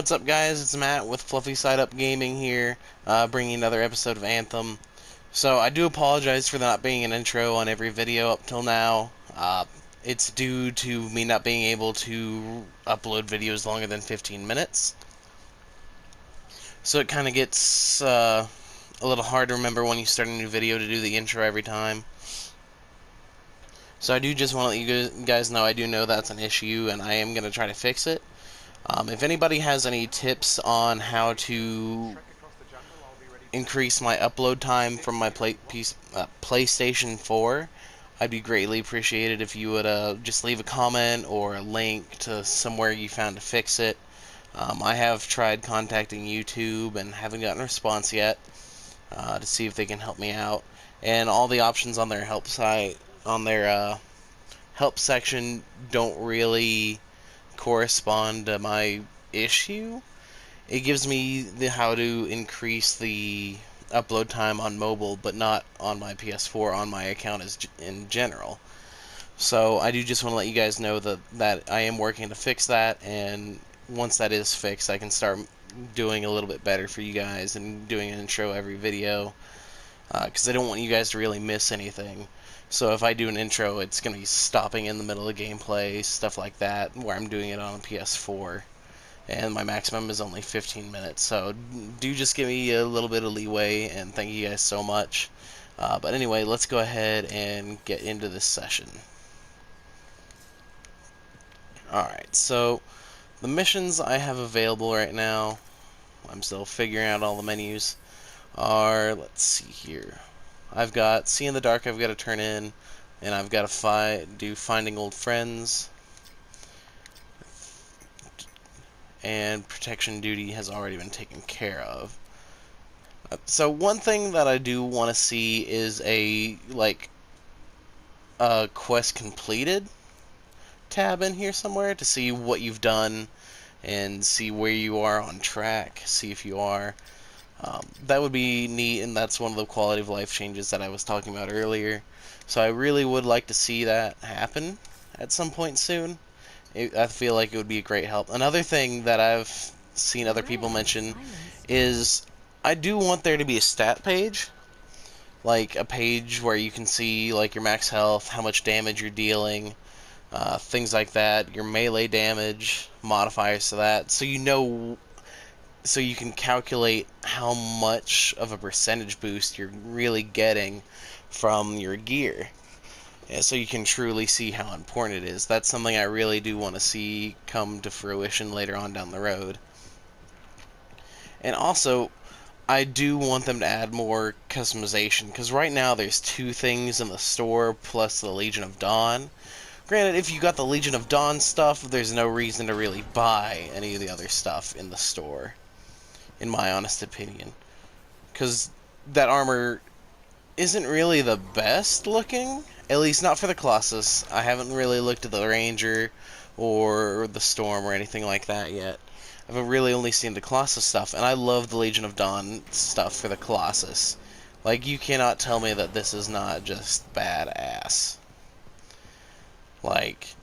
What's up, guys? It's Matt with Fluffy Side Up Gaming here, bringing another episode of Anthem. So I do apologize for not being an intro on every video up till now. It's due to me not being able to upload videos longer than 15 minutes. So it kind of gets a little hard to remember when you start a new video to do the intro every time. So I do just want to let you guys know I do know that's an issue, and I am going to try to fix it. If anybody has any tips on how to increase my upload time from my PlayStation 4, I'd be greatly appreciated if you would just leave a comment or a link to somewhere you found to fix it. I have tried contacting YouTube and haven't gotten a response yet to see if they can help me out. And all the options on their help site, on their help section, don't really correspond to my issue. It gives me how to increase the upload time on mobile, but not on my PS4, on my account in general. So I do just want to let you guys know that I am working to fix that, and once that is fixed, I can start doing a little bit better for you guys and doing an intro every video, because I don't want you guys to really miss anything. So if I do an intro, it's going to be stopping in the middle of gameplay, stuff like that, where I'm doing it on a PS4. And my maximum is only 15 minutes. So do just give me a little bit of leeway, and thank you guys so much. But anyway, let's go ahead and get into this session. Alright, so the missions I have available right now, I'm still figuring out all the menus, are, let's see here. I've got See in the Dark I've got to turn in, and I've got to do Finding Old Friends, and Protection Duty has already been taken care of. So one thing that I do want to see is a quest completed tab in here somewhere to see what you've done and see where you are on track, see if you are. That would be neat, and that's one of the quality of life changes that I was talking about earlier. So I really would like to see that happen at some point soon. I feel like it would be a great help. Another thing that I've seen other people mention is I do want there to be a stat page. Like a page where you can see like your max health, how much damage you're dealing, things like that, your melee damage, modifiers to that, so you know, so you can calculate how much of a percentage boost you're really getting from your gear. Yeah, so you can truly see how important it is. That's something I really do want to see come to fruition later on down the road. And also, I do want them to add more customization, because right now there's 2 things in the store plus the Legion of Dawn. Granted, if you got the Legion of Dawn stuff, there's no reason to really buy any of the other stuff in the store, in my honest opinion. Because that armor isn't really the best looking, at least not for the Colossus. I haven't really looked at the Ranger or the Storm or anything like that yet. I've really only seen the Colossus stuff, and I love the Legion of Dawn stuff for the Colossus. Like, you cannot tell me that this is not just badass. Like,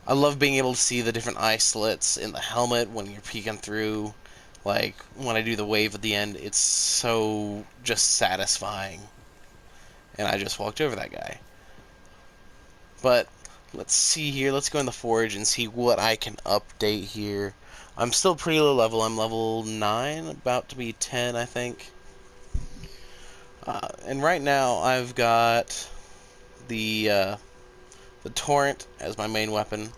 I love being able to see the different eye slits in the helmet when you're peeking through. Like, when I do the wave at the end, it's so just satisfying. And I just walked over that guy. But let's see here. Let's go in the Forge and see what I can update here. I'm still pretty low level. I'm level 9, about to be 10, I think. And right now I've got the Torrent as my main weapon.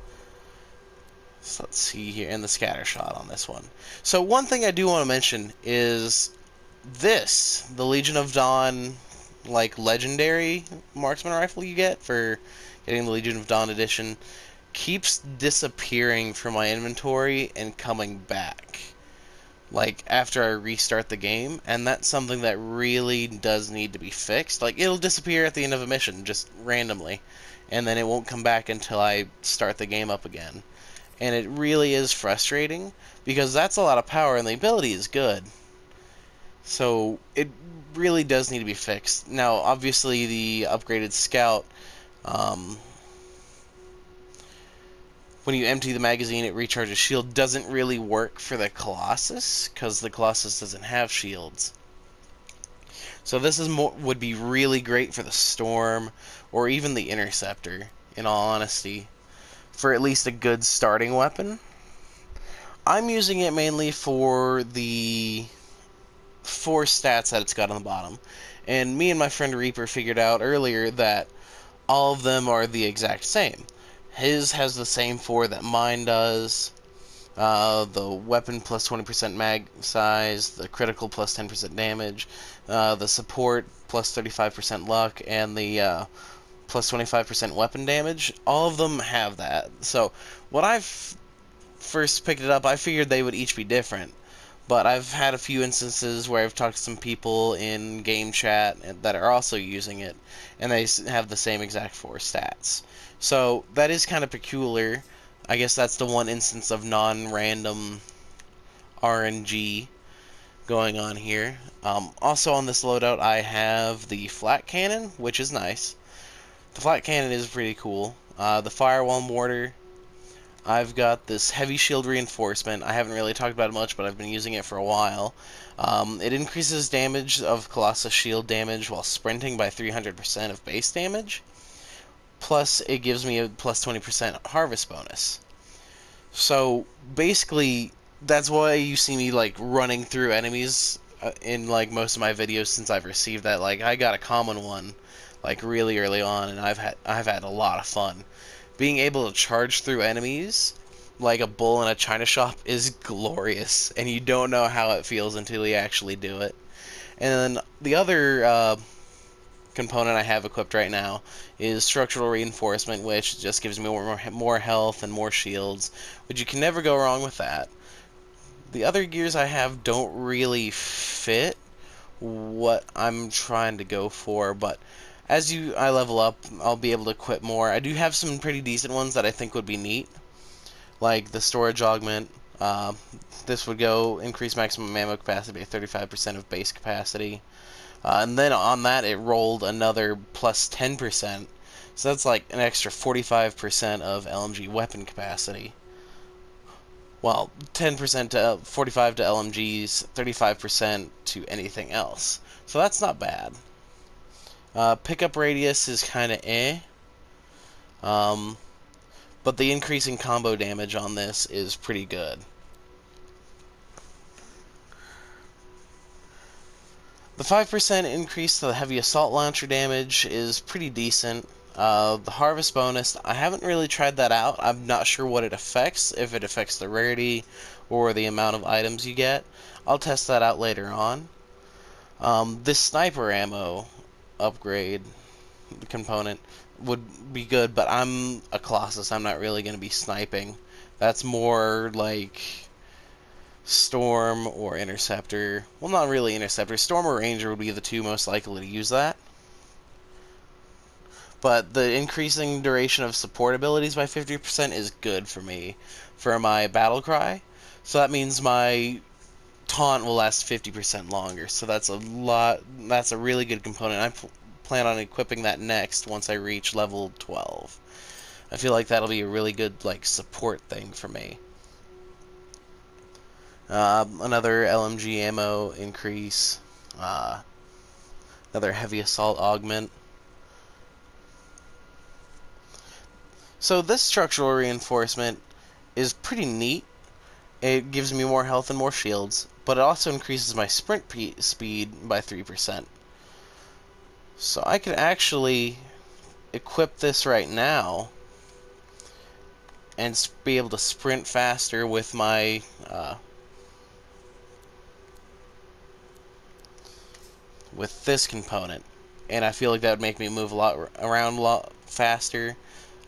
So let's see here, and the Scatter Shot on this one. So one thing I do want to mention is this, the Legion of Dawn, like, legendary marksman rifle you get for getting the Legion of Dawn edition, keeps disappearing from my inventory and coming back, like, after I restart the game, and that's something that really does need to be fixed. Like, it'll disappear at the end of a mission, just randomly, and then it won't come back until I start the game up again. And it really is frustrating, because that's a lot of power, and the ability is good. So, it really does need to be fixed. Now, obviously, the upgraded Scout when you empty the magazine, it recharges shield doesn't really work for the Colossus, because the Colossus doesn't have shields. So this is would be really great for the Storm, or even the Interceptor, in all honesty, for at least a good starting weapon. I'm using it mainly for the 4 stats that it's got on the bottom. And me and my friend Reaper figured out earlier that all of them are the exact same. His has the same 4 that mine does. The weapon plus 20% mag size, the critical plus 10% damage, the support plus 35% luck, and the plus 25% weapon damage. All of them have that. So when I first picked it up, I figured they would each be different. But I've had a few instances where I've talked to some people in game chat that are also using it, and they have the same exact 4 stats. So that is kind of peculiar. I guess that's the one instance of non-random RNG going on here. Also on this loadout, I have the flat cannon, which is nice. The flat cannon is pretty cool. The firewall mortar. I've got this heavy shield reinforcement. I haven't really talked about it much, but I've been using it for a while. It increases damage of Colossus shield damage while sprinting by 300% of base damage. Plus, it gives me a plus 20% harvest bonus. So, basically, that's why you see me, like, running through enemies in, like, most of my videos since I've received that. Like, I got a common one, like, really early on, and I've had a lot of fun. Being able to charge through enemies like a bull in a china shop is glorious, and you don't know how it feels until you actually do it. And then the other component I have equipped right now is structural reinforcement, which just gives me more health and more shields, which you can never go wrong with that. The other gears I have don't really fit what I'm trying to go for, but as I level up, I'll be able to equip more. I do have some pretty decent ones that I think would be neat, like the storage augment. This would go increase maximum ammo capacity by 35% of base capacity. And then on that, it rolled another plus 10%. So that's like an extra 45% of LMG weapon capacity. Well, 10% to 45 to LMGs, 35% to anything else. So that's not bad. Pickup radius is kind of but the increasing combo damage on this is pretty good. The 5% increase to the heavy assault launcher damage is pretty decent. The harvest bonus, I haven't really tried that out. I'm not sure what it affects, if it affects the rarity or the amount of items you get. I'll test that out later on. This sniper ammo upgrade component would be good, but I'm a Colossus. I'm not really going to be sniping. That's more like Storm or Interceptor. Well, not really Interceptor. Storm or Ranger would be the 2 most likely to use that. But the increasing duration of support abilities by 50% is good for me for my battle cry. So that means my taunt will last 50% longer. So that's a really good component. I plan on equipping that next once I reach level 12. I feel like that'll be a really good like support thing for me. Another LMG ammo increase. Another heavy assault augment. So this structural reinforcement is pretty neat. It gives me more health and more shields, but it also increases my sprint speed by 3%. So I could actually equip this right now and be able to sprint faster with my with this component, and I feel like that would make me move around a lot faster.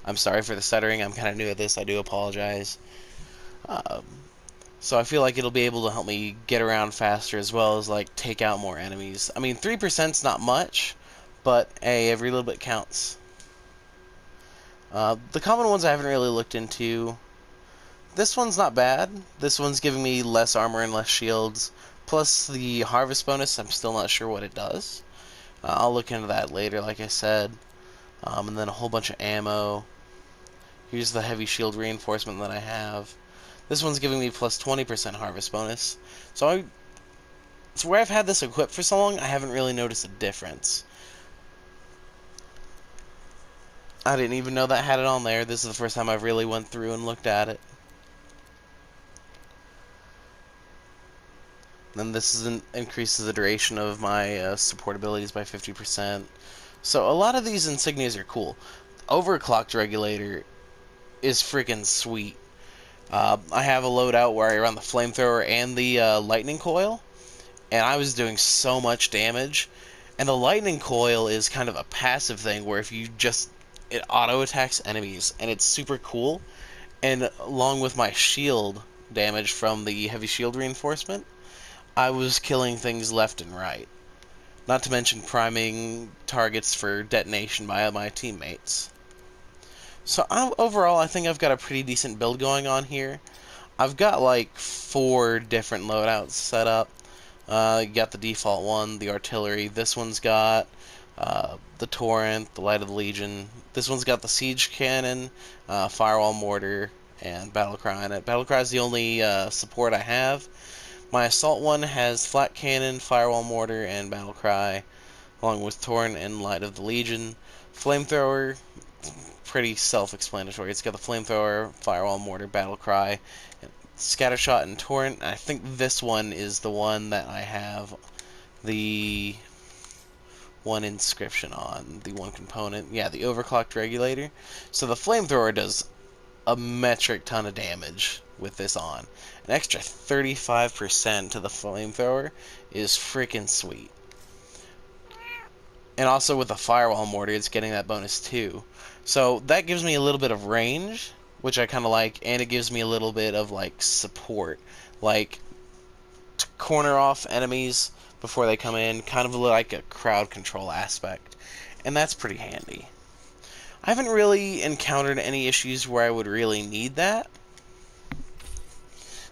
I'm sorry for the stuttering. I'm kind of new at this. I do apologize. So I feel like it'll be able to help me get around faster as well as like take out more enemies. I mean, 3%'s not much, but hey, every little bit counts. The common ones I haven't really looked into. This one's not bad. This one's giving me less armor and less shields. Plus the harvest bonus, I'm still not sure what it does. I'll look into that later, like I said. And then a whole bunch of ammo. Here's the heavy shield reinforcement that I have. This one's giving me plus 20% harvest bonus. So where I've had this equipped for so long, I haven't really noticed a difference. I didn't even know that had it on there. This is the first time I've really went through and looked at it. Then this increases the duration of my support abilities by 50%. So a lot of these insignias are cool. Overclocked regulator is freaking sweet. I have a loadout where I run the flamethrower and the lightning coil, and I was doing so much damage. And the lightning coil is kind of a passive thing where if you just it auto attacks enemies, and it's super cool. And along with my shield damage from the heavy shield reinforcement, I was killing things left and right. Not to mention priming targets for detonation by my teammates. So overall, I think I've got a pretty decent build going on here. I've got like 4 different loadouts set up. You got the default one, the artillery. This one's got the torrent, the light of the legion. This one's got the siege cannon, firewall mortar, and battlecry in it. Battlecry is the only support I have. My assault one has flat cannon, firewall mortar, and battlecry, along with torrent and light of the legion. Flamethrower, pretty self-explanatory. It's got the flamethrower, firewall mortar, battlecry, scattershot, and torrent. I think this one is the one that I have the one inscription on, the one component. Yeah, the overclocked regulator. So the flamethrower does a metric ton of damage with this on. An extra 35% to the flamethrower is freaking sweet. And also with the firewall mortar, it's getting that bonus too. So that gives me a little bit of range, which I kind of like, and it gives me a little bit of like support, like to corner off enemies before they come in, kind of like a crowd control aspect, and that's pretty handy. I haven't really encountered any issues where I would really need that,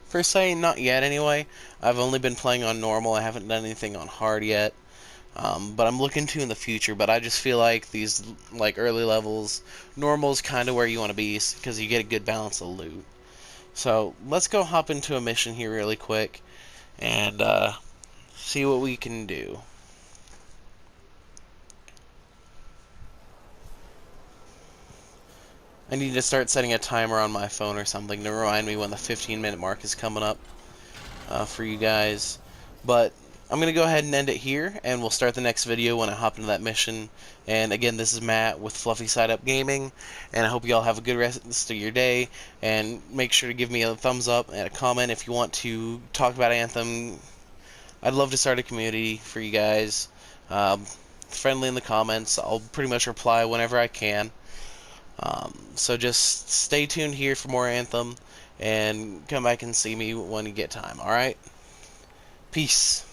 per se, not yet anyway. I've only been playing on normal, I haven't done anything on hard yet. But I'm looking to in the future, but I just feel like these like early levels, normal is kind of where you want to be because you get a good balance of loot. So let's go hop into a mission here really quick and see what we can do. I need to start setting a timer on my phone or something to remind me when the 15-minute mark is coming up for you guys. But I'm going to go ahead and end it here, and we'll start the next video when I hop into that mission. And again, this is Matt with Fluffy Side Up Gaming, and I hope you all have a good rest of your day, and make sure to give me a thumbs up and a comment if you want to talk about Anthem. I'd love to start a community for you guys. Friendly in the comments. I'll pretty much reply whenever I can. So just stay tuned here for more Anthem, and come back and see me when you get time, alright? Peace.